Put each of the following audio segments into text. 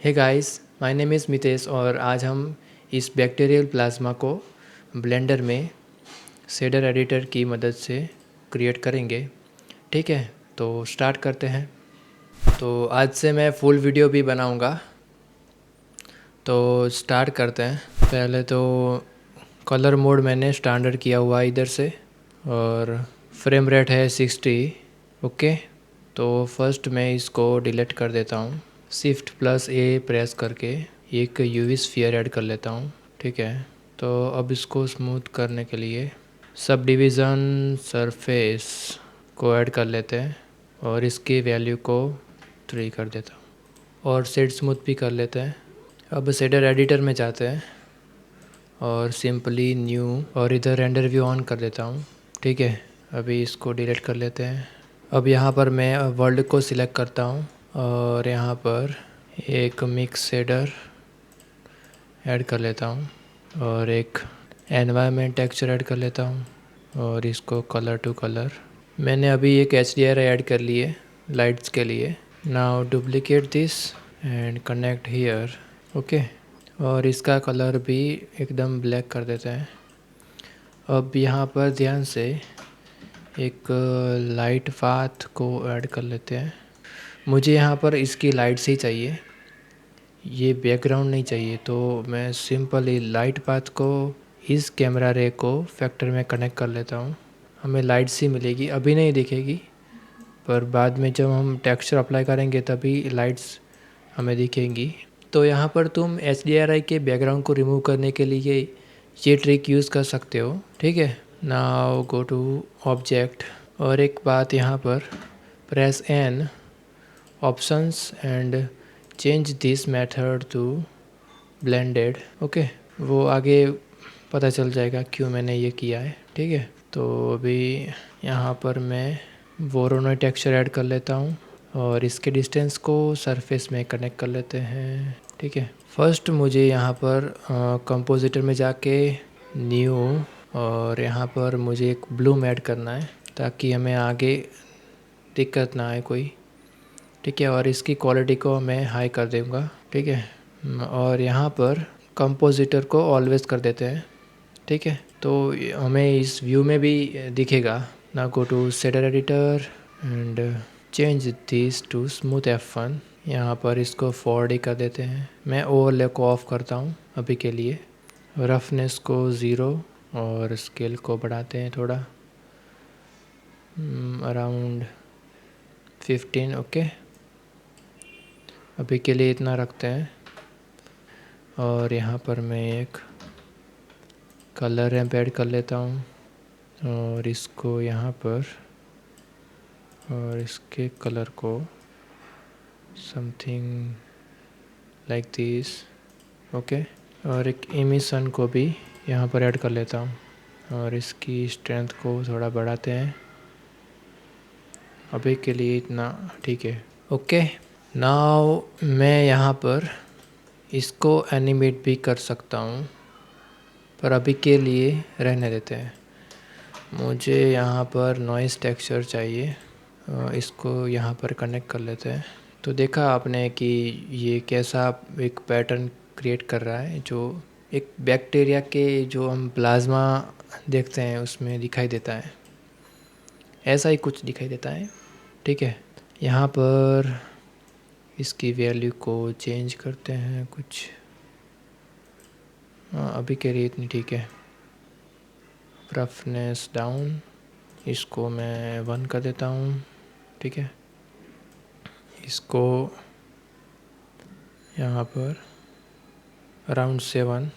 Hey guys, my name is Mitesh और आज हम इस बैक्टीरियल प्लाज्मा को ब्लेंडर में शेडर एडिटर की मदद से क्रिएट करेंगे। ठीक है, तो स्टार्ट करते हैं। तो आज से मैं फुल वीडियो भी बनाऊंगा, तो स्टार्ट करते हैं। पहले तो कलर मोड मैंने स्टैंडर्ड किया हुआ है इधर से और फ्रेम रेट है 60। ओके, तो फर्स्ट मैं इसको डिलीट कर देता हूँ। Shift+A प्रेस करके एक यूवी स्फीयर ऐड कर लेता हूँ। ठीक है, तो अब इसको स्मूथ करने के लिए सब डिवीज़न सरफेस को ऐड कर लेते हैं और इसकी वैल्यू को 3 कर देता हूँ और शेड स्मूथ भी कर लेते हैं। अब शेडर एडिटर में जाते हैं और सिंपली न्यू और इधर रेंडर व्यू ऑन कर देता हूँ। ठीक है, अभी इसको डिलीट कर लेते हैं। अब यहाँ पर मैं वर्ल्ड को सिलेक्ट करता हूँ और यहाँ पर एक मिक्स शेडर ऐड कर लेता हूँ और एक एनवायरनमेंट टेक्सचर ऐड कर लेता हूँ और इसको कलर टू कलर मैंने अभी एक HDRI ऐड कर ली है लाइट्स के लिए। Now duplicate this and connect here. Okay, और इसका कलर भी एकदम ब्लैक कर देते हैं। अब यहाँ पर ध्यान से एक लाइट पाथ को ऐड कर लेते हैं। मुझे यहाँ पर इसकी लाइट्स ही चाहिए, ये बैकग्राउंड नहीं चाहिए, तो मैं सिंपली लाइट पाथ को इस कैमरा रे को फैक्टर में कनेक्ट कर लेता हूँ। हमें लाइट्स ही मिलेगी, अभी नहीं दिखेगी, पर बाद में जब हम टेक्सचर अप्लाई करेंगे तभी लाइट्स हमें दिखेंगी। तो यहाँ पर तुम HDRI के बैकग्राउंड को रिमूव करने के लिए ये ट्रिक यूज़ कर सकते हो। ठीक है, नाउ गो टू ऑब्जेक्ट और एक बात यहाँ पर press N options and change this method to blended. Okay, वो आगे पता चल जाएगा क्यों मैंने ये किया है। ठीक है, तो अभी यहाँ पर मैं वोरोनोई टेक्सचर ऐड कर लेता हूँ और इसके डिस्टेंस को सरफेस में कनेक्ट कर लेते हैं। ठीक है, फर्स्ट मुझे यहाँ पर कंपोजिटर में जाके न्यू और यहाँ पर मुझे एक ब्लूम ऐड करना है ताकि हमें आगे दिक्कत ना आए कोई। ठीक है, और इसकी क्वालिटी को मैं हाई कर दूँगा। ठीक है, और यहाँ पर कंपोजिटर को ऑलवेज कर देते हैं। ठीक है, तो हमें इस व्यू में भी दिखेगा। ना go to shader editor and change this to smooth F1। यहाँ पर इसको 4D कर देते हैं। मैं ओवरले को ऑफ करता हूँ अभी के लिए। रफनेस को 0 और स्केल को बढ़ाते हैं थोड़ा अराउंड 15। ओके, अभी के लिए इतना रखते हैं और यहाँ पर मैं एक कलर रैंप ऐड कर लेता हूँ और इसको यहाँ पर और इसके कलर को समथिंग लाइक दिस। ओके, और एक इमिशन को भी यहाँ पर ऐड कर लेता हूँ और इसकी स्ट्रेंथ को थोड़ा बढ़ाते हैं। अभी के लिए इतना ठीक है। ओके, नाउ मैं यहाँ पर इसको एनिमेट भी कर सकता हूँ, पर अभी के लिए रहने देते हैं। मुझे यहाँ पर नॉइज़ टेक्सचर चाहिए, इसको यहाँ पर कनेक्ट कर लेते हैं। तो देखा आपने कि ये कैसा एक पैटर्न क्रिएट कर रहा है जो एक बैक्टीरिया के जो हम प्लाज्मा देखते हैं उसमें दिखाई देता है, ऐसा ही कुछ दिखाई देता है। ठीक है, यहाँ पर इसकी वैल्यू को चेंज करते हैं कुछ। अभी के लिए इतनी ठीक है। रफनेस डाउन, इसको मैं 1 कर देता हूँ। ठीक है, इसको यहाँ पर अराउंड 7।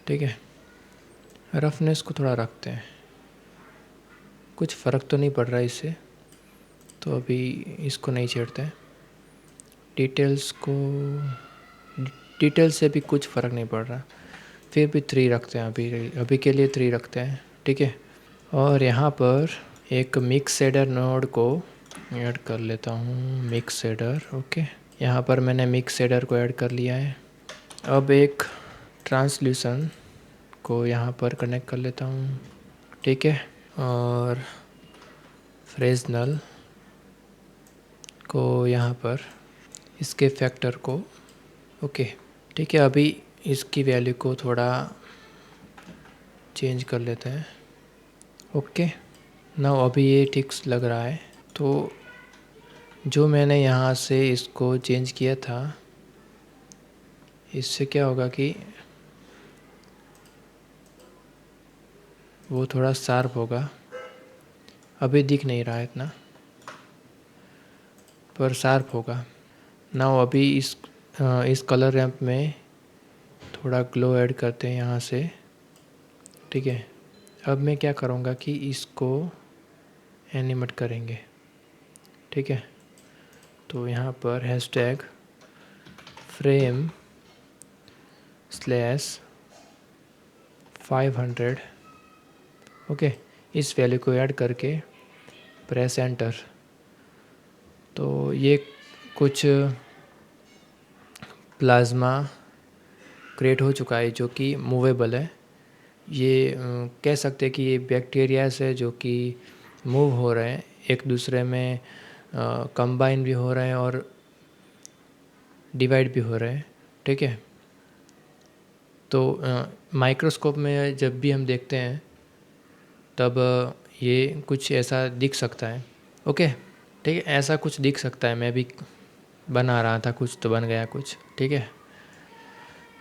ठीक है, रफनेस को थोड़ा रखते हैं, कुछ फ़र्क तो नहीं पड़ रहा इससे, तो अभी इसको नहीं छेड़ते हैं। डिटेल्स से भी कुछ फ़र्क नहीं पड़ रहा, फिर भी 3 रखते हैं। अभी के लिए 3 रखते हैं। ठीक है, और यहाँ पर एक मिक्स शेडर नोड को ऐड कर लेता हूँ। मिक्स शेडर, ओके, यहाँ पर मैंने मिक्स शेडर को ऐड कर लिया है। अब एक ट्रांसल्यूशन को यहाँ पर कनेक्ट कर लेता हूँ। ठीक है, और फ्रेस्नल को यहाँ पर इसके फैक्टर को। ओके, ठीक है। अभी इसकी वैल्यू को थोड़ा चेंज कर लेते हैं। ओके, ना अभी ये ठीक लग रहा है। तो जो मैंने यहाँ से इसको चेंज किया था, इससे क्या होगा कि वो थोड़ा शार्प होगा। अभी दिख नहीं रहा है इतना, पर शार्प होगा ना। अभी इस कलर रैंप में थोड़ा ग्लो ऐड करते हैं यहाँ से। ठीक है, अब मैं क्या करूँगा कि इसको एनिमेट करेंगे। ठीक है, तो यहाँ पर हैशटैग फ्रेम स्लैश 500, ओके, इस वैल्यू को ऐड करके प्रेस एंटर। तो ये कुछ प्लाज्मा क्रिएट हो चुका है जो कि मूवेबल है। ये कह सकते हैं कि ये बैक्टीरियाज है जो कि मूव हो रहे हैं, एक दूसरे में कंबाइन भी हो रहे हैं और डिवाइड भी हो रहे हैं। ठीक है, तो माइक्रोस्कोप में जब भी हम देखते हैं तब ये कुछ ऐसा दिख सकता है। ओके, ठीक है, ऐसा कुछ दिख सकता है। मैं भी बना रहा था कुछ तो बन गया कुछ। ठीक है,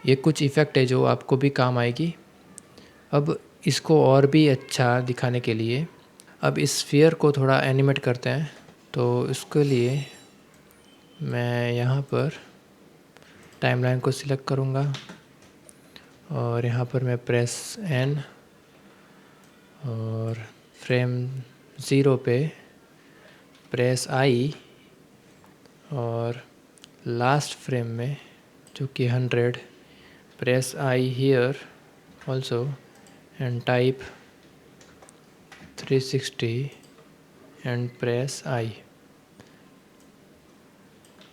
ये कुछ इफ़ेक्ट है जो आपको भी काम आएगी। अब इसको और भी अच्छा दिखाने के लिए अब इस स्फीयर को थोड़ा एनिमेट करते हैं। तो इसके लिए मैं यहाँ पर टाइमलाइन को सिलेक्ट करूँगा और यहाँ पर मैं प्रेस एन और फ्रेम 0 पे प्रेस आई और लास्ट फ्रेम में जो कि 100 press I hear also and type 360 and press आई।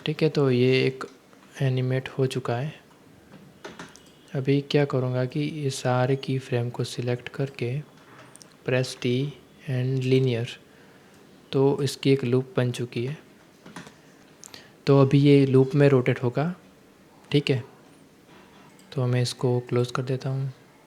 ठीक है, तो ये एक एनिमेट हो चुका है। अभी क्या करूँगा कि ये सारे की फ्रेम को सिलेक्ट करके प्रेस टी एंड लीनियर, तो इसकी एक लूप बन चुकी है। तो अभी ये लूप में रोटेट होगा। ठीक है, तो मैं इसको क्लोज़ कर देता हूँ।